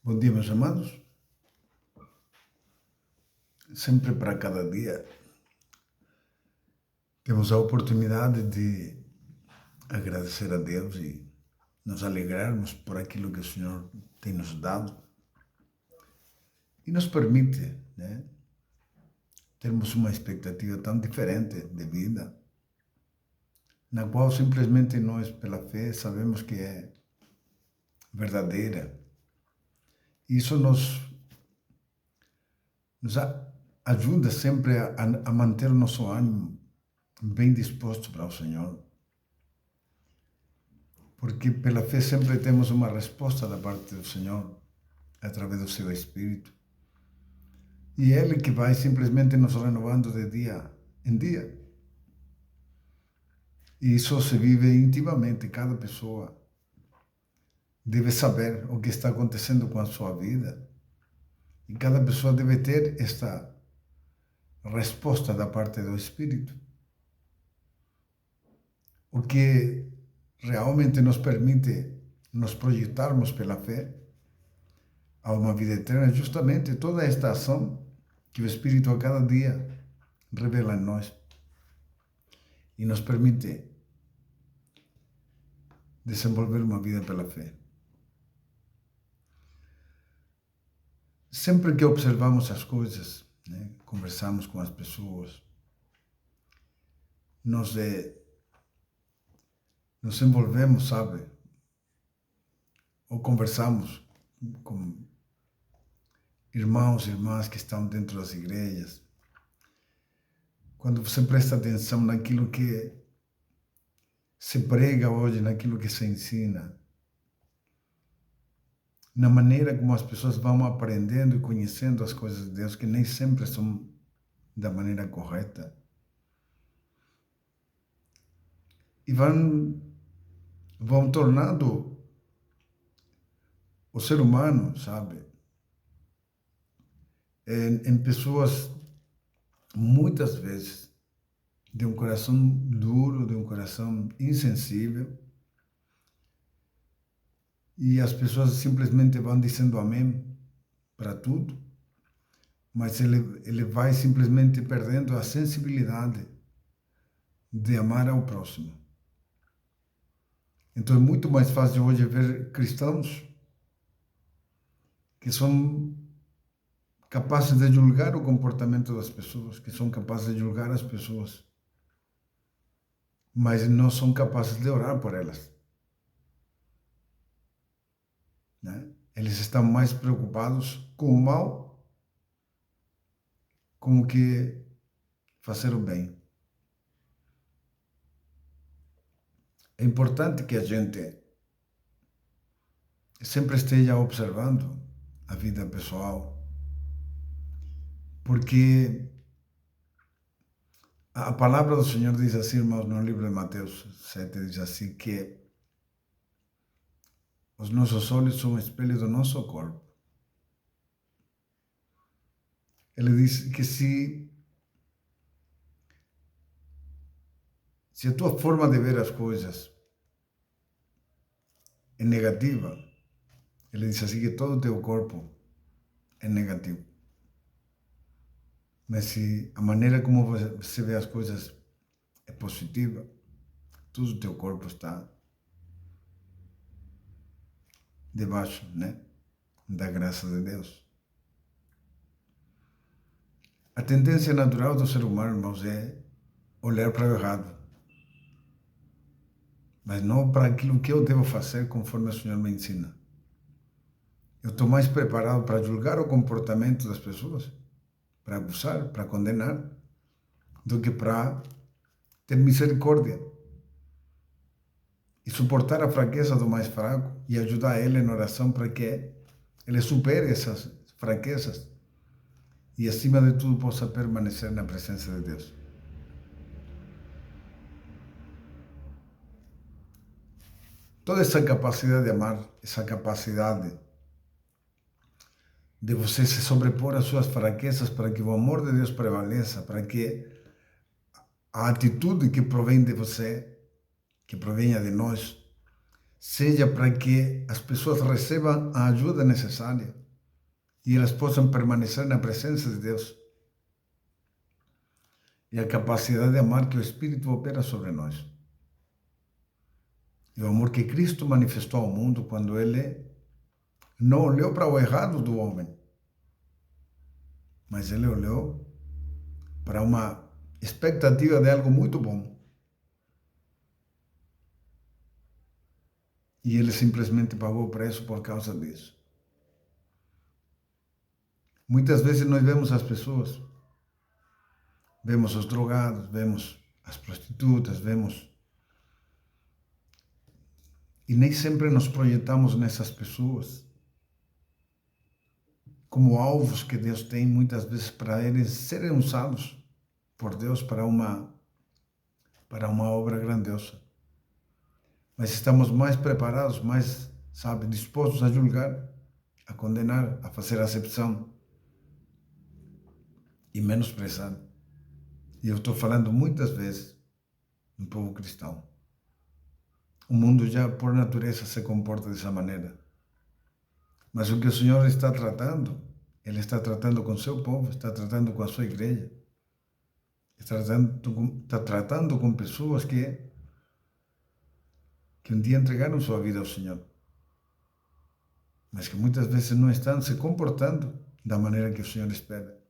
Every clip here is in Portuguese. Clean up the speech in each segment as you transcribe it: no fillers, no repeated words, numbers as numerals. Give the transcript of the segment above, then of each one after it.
Bom dia, meus amados. Sempre para cada dia temos a oportunidade de agradecer a Deus e nos alegrarmos por aquilo que o Senhor tem nos dado e nos permite, né, termos uma expectativa tão diferente de vida, na qual simplesmente nós, pela fé, sabemos que é verdadeira. Isso nos ajuda sempre a manter o nosso ânimo bem disposto para o Senhor. Porque pela fé sempre temos uma resposta da parte do Senhor, através do seu Espírito. E Ele que vai simplesmente nos renovando de dia em dia. E isso se vive intimamente, cada pessoa deve saber o que está acontecendo com a sua vida. E cada pessoa deve ter esta resposta da parte do Espírito. O que realmente nos permite nos projetarmos pela fé a uma vida eterna é justamente toda esta ação que o Espírito a cada dia revela em nós e nos permite desenvolver uma vida pela fé. Sempre que observamos as coisas, né, conversamos com as pessoas, nos envolvemos, sabe? Ou conversamos com irmãos e irmãs que estão dentro das igrejas. Quando você presta atenção naquilo que se prega hoje, naquilo que se ensina, na maneira como as pessoas vão aprendendo e conhecendo as coisas de Deus, que nem sempre são da maneira correta, e vão tornando o ser humano, sabe, em pessoas muitas vezes de um coração duro, de um coração insensível, e as pessoas simplesmente vão dizendo amém para tudo, mas ele vai simplesmente perdendo a sensibilidade de amar ao próximo. Então é muito mais fácil hoje ver cristãos que são capazes de julgar o comportamento das pessoas, que são capazes de julgar as pessoas, mas não são capazes de orar por elas. Né? Eles estão mais preocupados com o mal, com o que fazer o bem. É importante que a gente sempre esteja observando a vida pessoal, porque a palavra do Senhor diz assim, irmãos, no livro de Mateus 7, diz assim, que os nossos olhos são o espelho do nosso corpo. Ele diz que se a tua forma de ver as coisas é negativa, ele diz assim que todo o teu corpo é negativo. Mas se a maneira como você vê as coisas é positiva, todo o teu corpo está debaixo, né, da graça de Deus. A tendência natural do ser humano, irmãos, é olhar para o errado, mas não para aquilo que eu devo fazer conforme o Senhor me ensina. Eu estou mais preparado para julgar o comportamento das pessoas, para abusar, para condenar, do que para ter misericórdia e suportar a fraqueza do mais fraco e ajudar ele na oração para que ele supere essas fraquezas e, acima de tudo, possa permanecer na presença de Deus. Toda essa capacidade de amar, essa capacidade de você se sobrepor às suas fraquezas para que o amor de Deus prevaleça, para que a atitude que provém de você, que provenha de nós, seja para que as pessoas recebam a ajuda necessária e elas possam permanecer na presença de Deus e a capacidade de amar que o Espírito opera sobre nós. E o amor que Cristo manifestou ao mundo quando Ele não olhou para o errado do homem, mas Ele olhou para uma expectativa de algo muito bom. E Ele simplesmente pagou o preço por causa disso. Muitas vezes nós vemos as pessoas, vemos os drogados, vemos as prostitutas, vemos... E nem sempre nos projetamos nessas pessoas como alvos que Deus tem, muitas vezes, para eles serem usados por Deus para uma obra grandiosa. Mas estamos mais preparados, mais, dispostos a julgar, a condenar, a fazer acepção e menosprezar. E eu estou falando muitas vezes no povo cristão. O mundo já, por natureza, se comporta dessa maneira. Mas o que o Senhor está tratando, Ele está tratando com o seu povo, está tratando com a sua igreja, está tratando com pessoas que um dia entregaram sua vida ao Senhor, mas que muitas vezes não estão se comportando da maneira que o Senhor espera.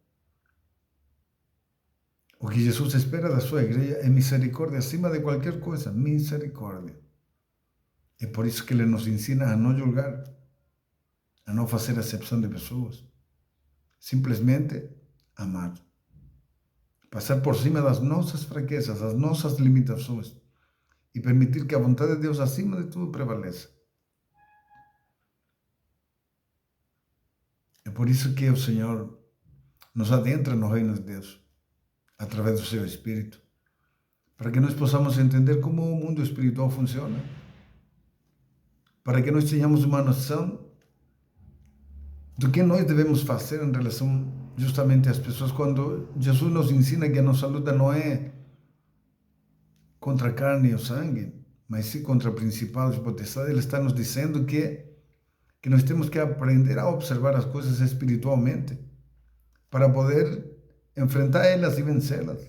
O que Jesus espera da sua igreja é misericórdia acima de qualquer coisa, misericórdia. É por isso que Ele nos ensina a não julgar, a não fazer acepção de pessoas, simplesmente amar. Passar por cima das nossas fraquezas, das nossas limitações e permitir que a vontade de Deus acima de tudo prevaleça. É por isso que o Senhor nos adentra no reino de Deus, através do seu Espírito, para que nós possamos entender como o mundo espiritual funciona, para que nós tenhamos uma noção do que nós devemos fazer em relação justamente às pessoas, quando Jesus nos ensina que a nossa luta não é contra a carne e o sangue, mas sim contra principados e potestades. Ele está nos dizendo que nós temos que aprender a observar as coisas espiritualmente para poder enfrentar elas e vencê-las.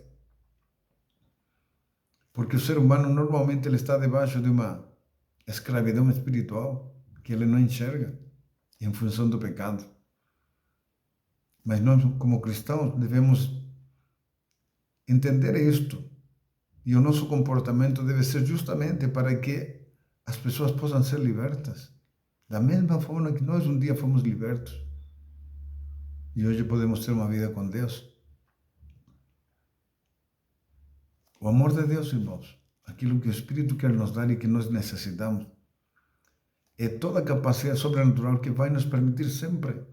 Porque o ser humano normalmente ele está debaixo de uma escravidão espiritual que ele não enxerga em função do pecado. Mas nós, como cristãos, devemos entender isto. E o nosso comportamento deve ser justamente para que as pessoas possam ser libertas, da mesma forma que nós um dia fomos libertos. E hoje podemos ter uma vida com Deus. O amor de Deus, irmãos, aquilo que o Espírito quer nos dar e que nós necessitamos, é toda a capacidade sobrenatural que vai nos permitir sempre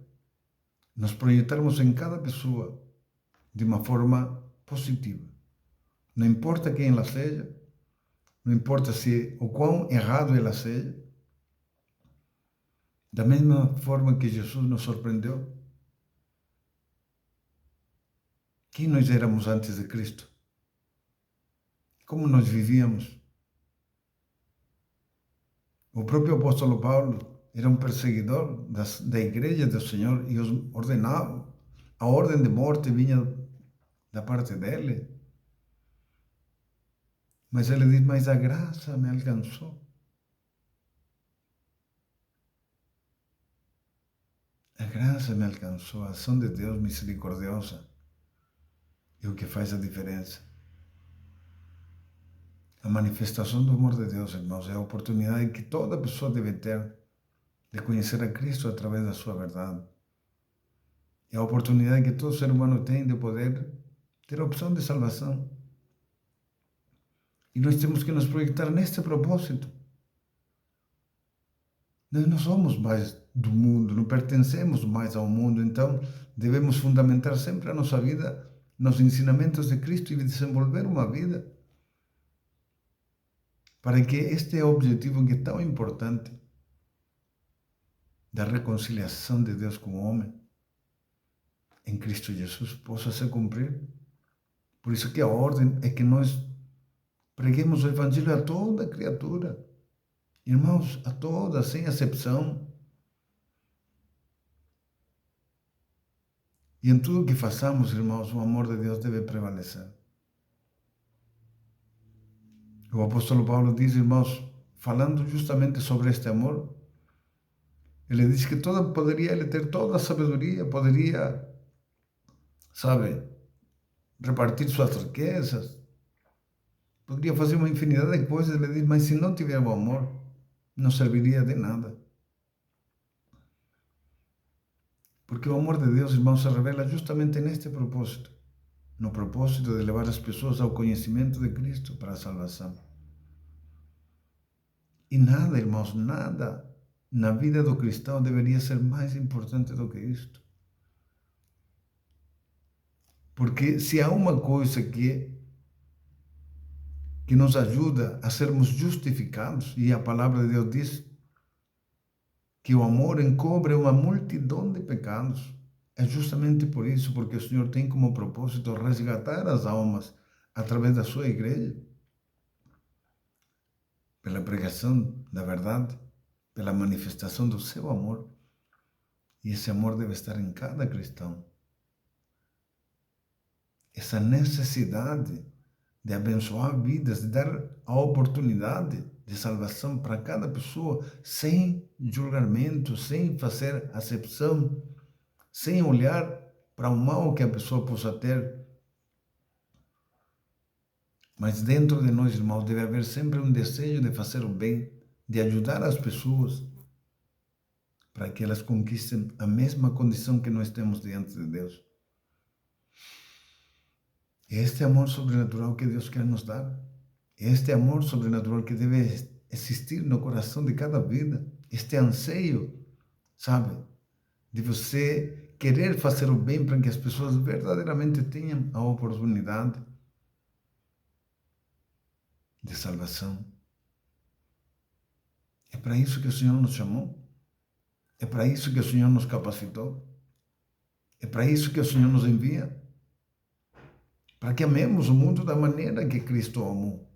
nos projetarmos em cada pessoa de uma forma positiva. Não importa quem ela seja, não importa o quão errado ela seja, da mesma forma que Jesus nos surpreendeu. Quem nós éramos antes de Cristo? Como nós vivíamos? O próprio apóstolo Paulo era um perseguidor da igreja do Senhor e os ordenava. A ordem de morte vinha da parte dele. Mas ele diz, mas a graça me alcançou. A graça me alcançou, a ação de Deus misericordiosa é o que faz a diferença. A manifestação do amor de Deus, irmãos, é a oportunidade que toda pessoa deve ter de conhecer a Cristo através da sua verdade. É a oportunidade que todo ser humano tem de poder ter a opção de salvação. E nós temos que nos projetar neste propósito. Nós não somos mais do mundo, não pertencemos mais ao mundo, então devemos fundamentar sempre a nossa vida nos ensinamentos de Cristo e desenvolver uma vida para que este objetivo que é tão importante da reconciliação de Deus com o homem em Cristo Jesus possa se cumprir. Por isso que a ordem é que nós preguemos o Evangelho a toda criatura. Irmãos, a todas, sem exceção. E em tudo que façamos, irmãos, o amor de Deus deve prevalecer. O apóstolo Paulo diz, irmãos, falando justamente sobre este amor, ele diz que poderia ele ter toda a sabedoria, poderia, sabe, repartir suas riquezas, poderia fazer uma infinidade de coisas, ele diz, mas se não tiver o amor, não serviria de nada. Porque o amor de Deus, irmãos, se revela justamente neste propósito, no propósito de levar as pessoas ao conhecimento de Cristo para a salvação. E nada, irmãos, nada na vida do cristão deveria ser mais importante do que isto. Porque se há uma coisa que nos ajuda a sermos justificados, e a palavra de Deus diz que o amor encobre uma multidão de pecados, é justamente por isso, porque o Senhor tem como propósito resgatar as almas através da sua igreja, pela pregação da verdade, pela manifestação do seu amor. E esse amor deve estar em cada cristão. Essa necessidade de abençoar vidas, de dar a oportunidade de salvação para cada pessoa, sem julgamento, sem fazer acepção, sem olhar para o mal que a pessoa possa ter. Mas dentro de nós, irmãos, deve haver sempre um desejo de fazer o bem, de ajudar as pessoas, para que elas conquistem a mesma condição que nós temos diante de Deus. Este amor sobrenatural que Deus quer nos dar, este amor sobrenatural que deve existir no coração de cada vida, este anseio, sabe, de você querer fazer o bem para que as pessoas verdadeiramente tenham a oportunidade de salvação. É para isso que o Senhor nos chamou, é para isso que o Senhor nos capacitou, é para isso que o Senhor nos envia, para que amemos o mundo da maneira que Cristo amou,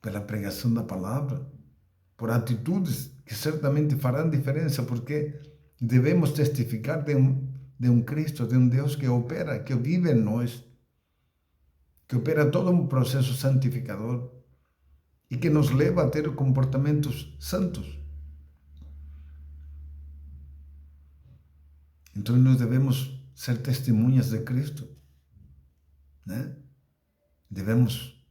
pela pregação da palavra, por atitudes que certamente farão diferença, porque devemos testificar de um Cristo, de um Deus que opera, que vive em nós, que opera todo um processo santificador e que nos leva a ter comportamentos santos. Então nós devemos ser testemunhas de Cristo, né? Devemos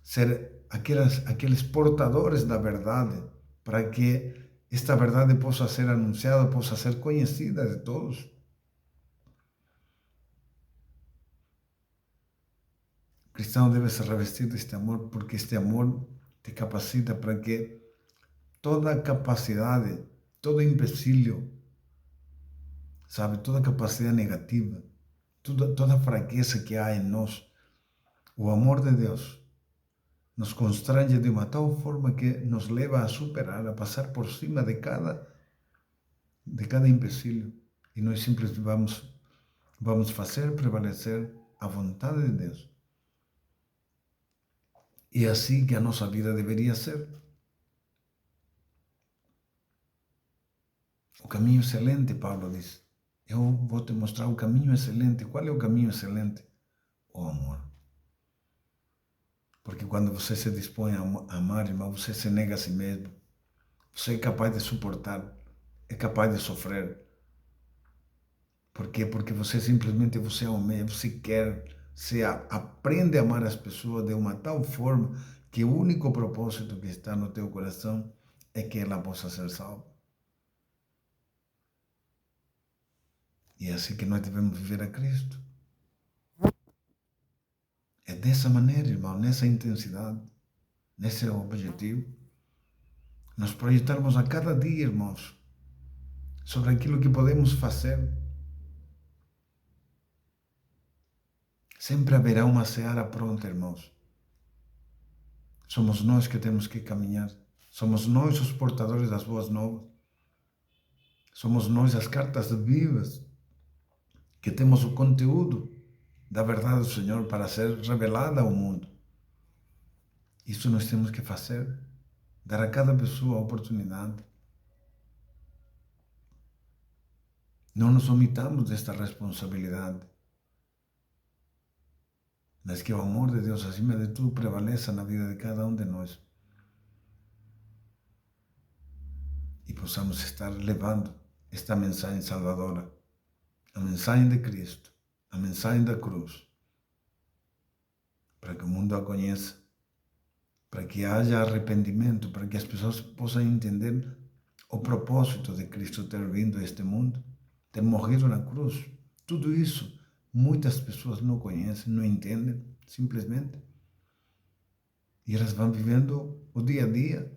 ser aqueles portadores da verdade, para que esta verdade possa ser anunciada, possa ser conhecida de todos. O cristão deve se revestir deste amor, porque este amor te capacita para que toda capacidade, todo empecilho, sabe, toda capacidade negativa, toda fraqueza que há em nós, o amor de Deus nos constrange de uma tal forma que nos leva a superar, a passar por cima de cada empecilho, e nós simplesmente vamos fazer prevalecer a vontade de Deus. E é assim que a nossa vida deveria ser. O caminho excelente, Paulo diz. Eu vou te mostrar o caminho excelente. Qual é o caminho excelente? O amor. Porque quando você se dispõe a amar, irmão, você se nega a si mesmo. Você é capaz de suportar, é capaz de sofrer. Por quê? Porque você simplesmente almeja, você quer, você aprende a amar as pessoas de uma tal forma que o único propósito que está no teu coração é que ela possa ser salva. E é assim que nós devemos viver a Cristo. É dessa maneira, irmão, nessa intensidade, nesse objetivo, nós projetarmos a cada dia, irmãos, sobre aquilo que podemos fazer. Sempre haverá uma seara pronta, irmãos. Somos nós que temos que caminhar. Somos nós os portadores das boas novas. Somos nós as cartas vivas que temos o conteúdo da verdade do Senhor para ser revelada ao mundo. Isso nós temos que fazer dar a cada pessoa a oportunidade. Não nos omitamos desta responsabilidade, mas que o amor de Deus, acima de tudo, prevaleça na vida de cada um de nós. E possamos estar levando esta mensagem salvadora, a mensagem de Cristo, a mensagem da cruz, para que o mundo a conheça, para que haja arrependimento, para que as pessoas possam entender o propósito de Cristo ter vindo a este mundo, ter morrido na cruz. Tudo isso muitas pessoas não conhecem, não entendem, simplesmente. E elas vão vivendo o dia a dia,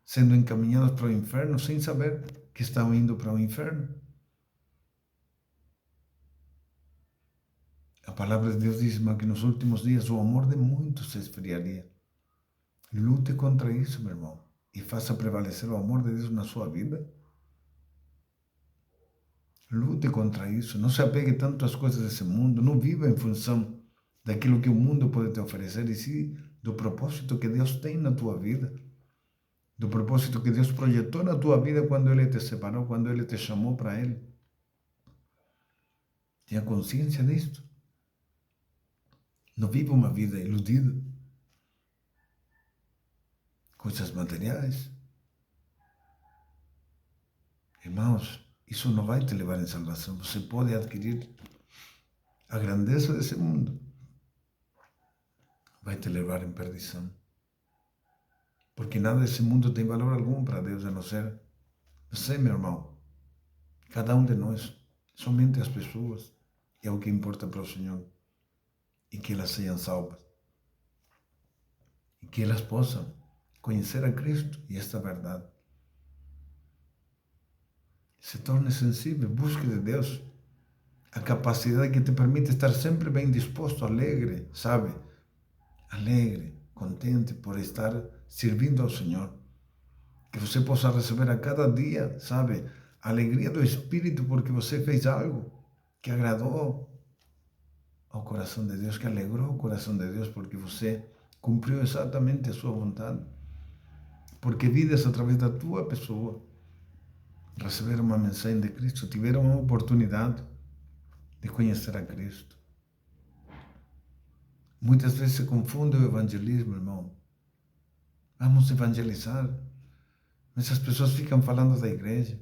sendo encaminhadas para o inferno, sem saber que estão indo para o inferno. A palavra de Deus diz que nos últimos dias o amor de muitos se esfriaria. Lute contra isso, meu irmão, e faça prevalecer o amor de Deus na sua vida. Lute contra isso, não se apegue tanto às coisas desse mundo, não viva em função daquilo que o mundo pode te oferecer, e sim do propósito que Deus tem na tua vida, do propósito que Deus projetou na tua vida quando Ele te separou, quando Ele te chamou para Ele. Tenha consciência disto. Não viva uma vida iludida. Coisas materiais. Irmãos, isso não vai te levar em salvação. Você pode adquirir a grandeza desse mundo. Vai te levar em perdição. Porque nada desse mundo tem valor algum para Deus, a não ser você, meu irmão. Cada um de nós. Somente as pessoas. É o que importa para o Senhor. E que elas sejam salvas. E que elas possam conhecer a Cristo e esta verdade. Se torne sensível, busque de Deus a capacidade que te permite estar sempre bem disposto, alegre, sabe? Alegre, contente por estar servindo ao Senhor. Que você possa receber a cada dia, sabe? A alegria do Espírito porque você fez algo que agradou ao coração de Deus, que alegrou o coração de Deus porque você cumpriu exatamente a sua vontade. Porque vidas através da tua pessoa receberam uma mensagem de Cristo, tiveram uma oportunidade de conhecer a Cristo. Muitas vezes se confunde o evangelismo, irmão. Vamos evangelizar, mas as pessoas ficam falando da igreja.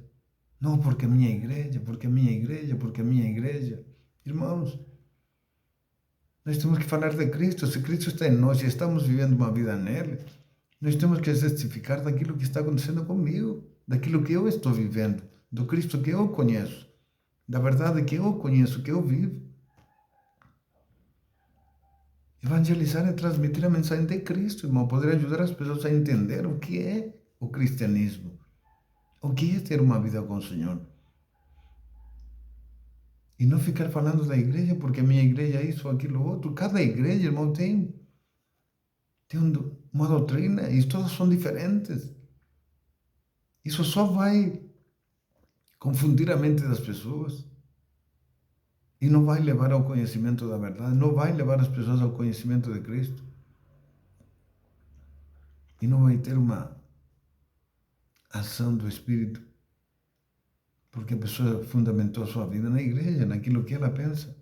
Não, porque a minha igreja, porque a minha igreja, porque a minha igreja. Irmãos, nós temos que falar de Cristo. Se Cristo está em nós e estamos vivendo uma vida nele, nós temos que testificar daquilo que está acontecendo comigo, daquilo que eu estou vivendo, do Cristo que eu conheço, da verdade que eu conheço, que eu vivo. Evangelizar é transmitir a mensagem de Cristo, irmão, poder ajudar as pessoas a entender o que é o cristianismo, o que é ter uma vida com o Senhor. E não ficar falando da igreja porque a minha igreja é isso ou aquilo outro. Cada igreja, irmão, tem uma doutrina e todas são diferentes. Isso só vai confundir a mente das pessoas e não vai levar ao conhecimento da verdade, não vai levar as pessoas ao conhecimento de Cristo e não vai ter uma ação do Espírito, porque a pessoa fundamentou a sua vida na igreja, naquilo que ela pensa,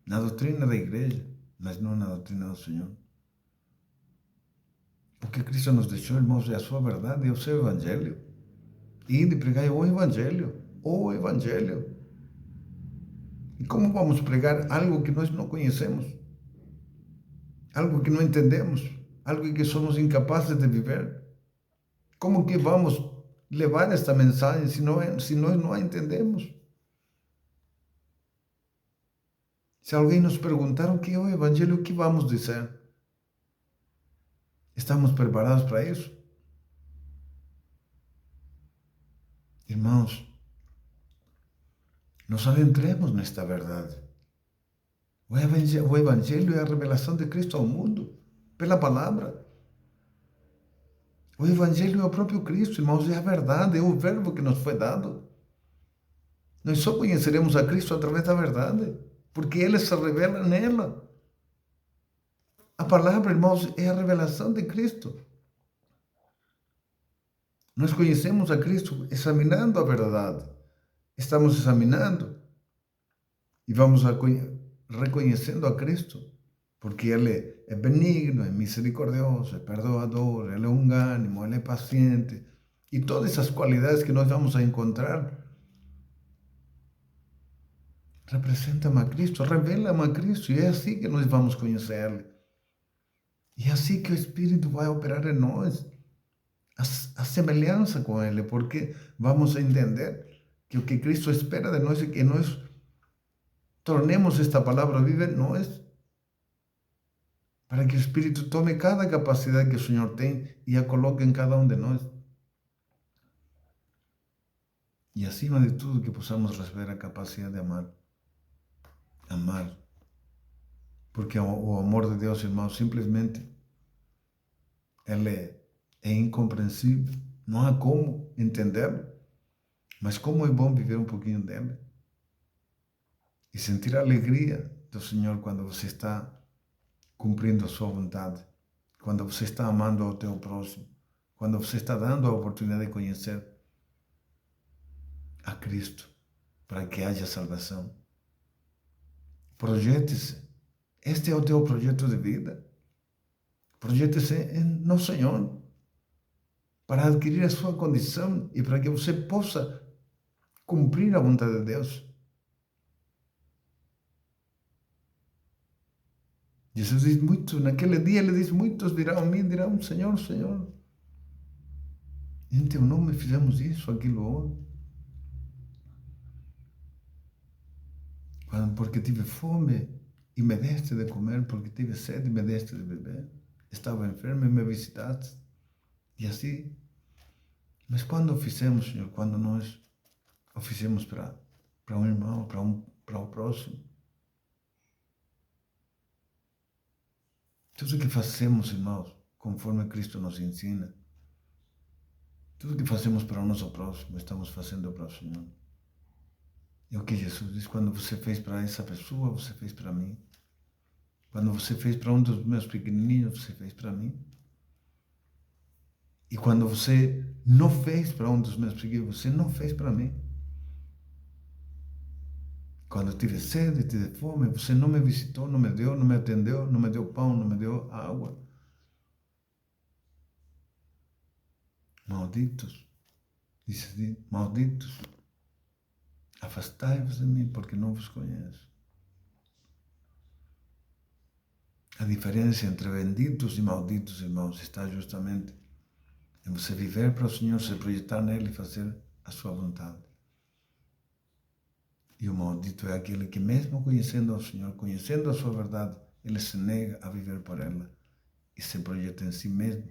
na doutrina da igreja, mas não na doutrina do Senhor. Porque Cristo nos deixou, irmãos, é a sua verdade, é o seu evangelho. E de pregar o evangelho, o evangelho. E como vamos pregar algo que nós não conhecemos? Algo que não entendemos? Algo que somos incapazes de viver? Como que vamos levar esta mensagem se nós não a entendemos? Se alguém nos perguntar o que é o evangelho, o que vamos dizer? Estamos preparados para isso? Irmãos, nos adentremos nesta verdade. O evangelho é a revelação de Cristo ao mundo, pela palavra. O evangelho é o próprio Cristo, irmãos, é a verdade, é o verbo que nos foi dado. Nós só conheceremos a Cristo através da verdade, porque Ele se revela nela. A palavra, irmãos, é a revelação de Cristo. Nós conhecemos a Cristo examinando a verdade. Estamos examinando e vamos reconhecendo a Cristo, porque Ele é benigno, é misericordioso, é perdoador, Ele é longânimo, Ele é paciente. E todas essas qualidades que nós vamos a encontrar representam a Cristo, revelam a Cristo. E é assim que nós vamos conhecer Ele. E é assim que o Espírito vai operar em nós. A semelhança com Ele, porque vamos a entender que o que Cristo espera de nós é que nós tornemos esta palavra viva em nós, para que o Espírito tome cada capacidade que o Senhor tem e a coloque em cada um de nós. E acima de tudo, que possamos receber a capacidade de amar. Amar. Porque o amor de Deus, irmãos, simplesmente, ele é incompreensível. Não há como entender, mas como é bom viver um pouquinho dele. E sentir a alegria do Senhor quando você está cumprindo a sua vontade, quando você está amando ao teu próximo, quando você está dando a oportunidade de conhecer a Cristo, para que haja salvação. Projete-se. Este é o teu projeto de vida. Projete-se no Senhor, para adquirir a sua condição e para que você possa cumprir a vontade de Deus. Jesus diz muito, naquele dia ele diz, muitos virão a mim, dirão, Senhor, Senhor, em teu nome fizemos isso, aquilo, outro. Porque tive fome e me deste de comer, porque tive sede e me deste de beber. Estava enfermo e me visitaste. E assim. Mas quando o fizemos, Senhor, quando nós o fizemos para um irmão, para o próximo, tudo o que fazemos, irmãos, conforme Cristo nos ensina, tudo o que fazemos para o nosso próximo, estamos fazendo para o Senhor. É o que Jesus diz, quando você fez para essa pessoa, você fez para mim. Quando você fez para um dos meus pequenininhos, você fez para mim. E quando você não fez para um dos meus pequeninos, você não fez para mim. Quando eu tive sede, tive fome, você não me visitou, não me deu, não me atendeu, não me deu pão, não me deu água. Malditos, disse, malditos, afastai-vos de mim, porque não vos conheço. A diferença entre benditos e malditos, irmãos, está justamente em você viver para o Senhor, se projetar nele e fazer a sua vontade. E o maldito é aquele que, mesmo conhecendo ao Senhor, conhecendo a sua verdade, ele se nega a viver por ela e se projeta em si mesmo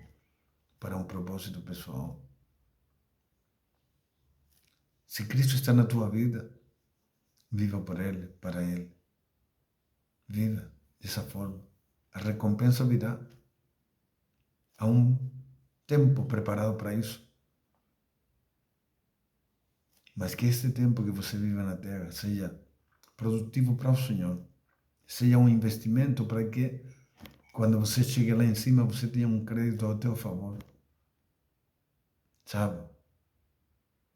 para um propósito pessoal. Se Cristo está na tua vida, viva por Ele, para Ele. Viva dessa forma. A recompensa virá. Há um tempo preparado para isso. Mas que este tempo que você vive na terra seja produtivo para o Senhor. Seja um investimento para que, quando você chegue lá em cima, você tenha um crédito ao teu favor. Sabe?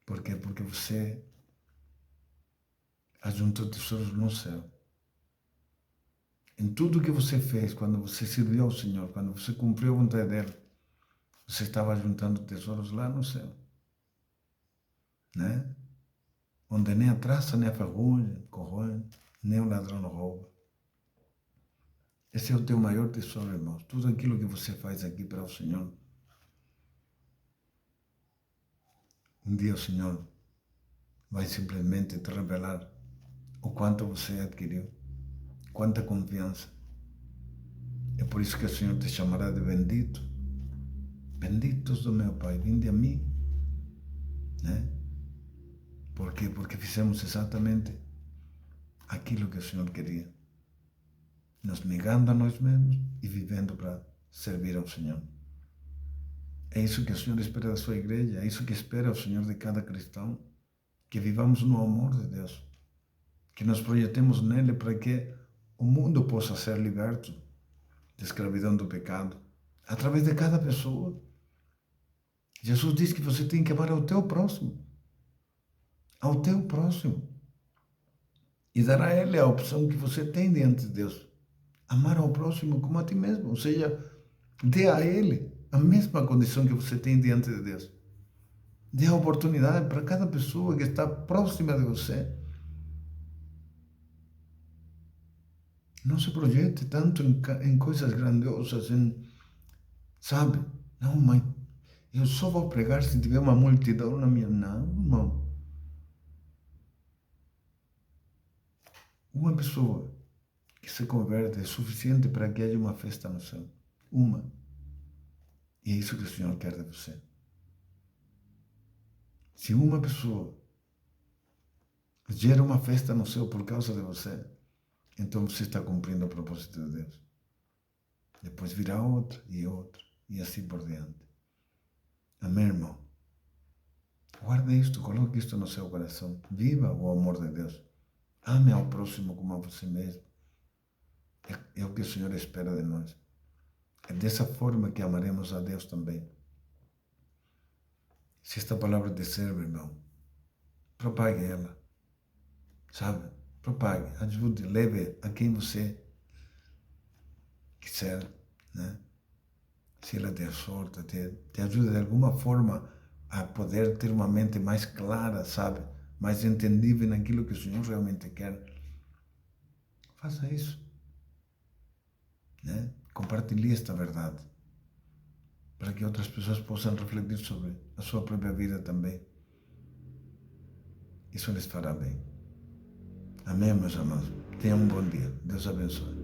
Por quê? Porque você ajuntou tesouros no céu. Em tudo que você fez, quando você serviu ao Senhor, quando você cumpriu a vontade dele, você estava juntando tesouros lá no céu. Né? Onde nem a traça, nem a ferrugem corroem, nem o ladrão rouba. Esse é o teu maior tesouro, irmãos. Tudo aquilo que você faz aqui para o Senhor. Um dia o Senhor vai simplesmente te revelar o quanto você adquiriu, quanta confiança. É por isso que o Senhor te chamará de bendito. Benditos do meu Pai, vinde a mim. Né? Por quê? Porque fizemos exatamente aquilo que o Senhor queria. Nos negando a nós mesmos e vivendo para servir ao Senhor. É isso que o Senhor espera da sua igreja, é isso que espera o Senhor de cada cristão, que vivamos no amor de Deus, que nos projetemos nele para que o mundo possa ser liberto da escravidão do pecado, através de cada pessoa. Jesus diz que você tem que amar ao teu próximo. Ao teu próximo. E dar a ele a opção que você tem diante de Deus. Amar ao próximo como a ti mesmo. Ou seja, dê a ele a mesma condição que você tem diante de Deus. Dê a oportunidade para cada pessoa que está próxima de você. Não se projete tanto em coisas grandiosas, sabe? Não, mãe, eu só vou pregar se tiver uma multidão na minha... Não, irmão. Uma pessoa que se converte é suficiente para que haja uma festa no céu. Uma. E é isso que o Senhor quer de você. Se uma pessoa gera uma festa no céu por causa de você, então você está cumprindo o propósito de Deus. Depois virá outra, e assim por diante. Amém, irmão? Guarde isto, coloque isto no seu coração. Viva o amor de Deus. Ame ao próximo como a você mesmo. É o que o Senhor espera de nós. É dessa forma que amaremos a Deus também. Se esta palavra te serve, irmão, propague ela. Sabe? Propague, ajude, leve a quem você quiser, né? Se ela te exorta, te ajuda de alguma forma a poder ter uma mente mais clara, sabe? Mais entendível naquilo que o Senhor realmente quer. Faça isso, né? Compartilhe esta verdade para que outras pessoas possam refletir sobre a sua própria vida também. Isso lhes fará bem. Amém, meus amados. Tenham um bom dia. Deus abençoe.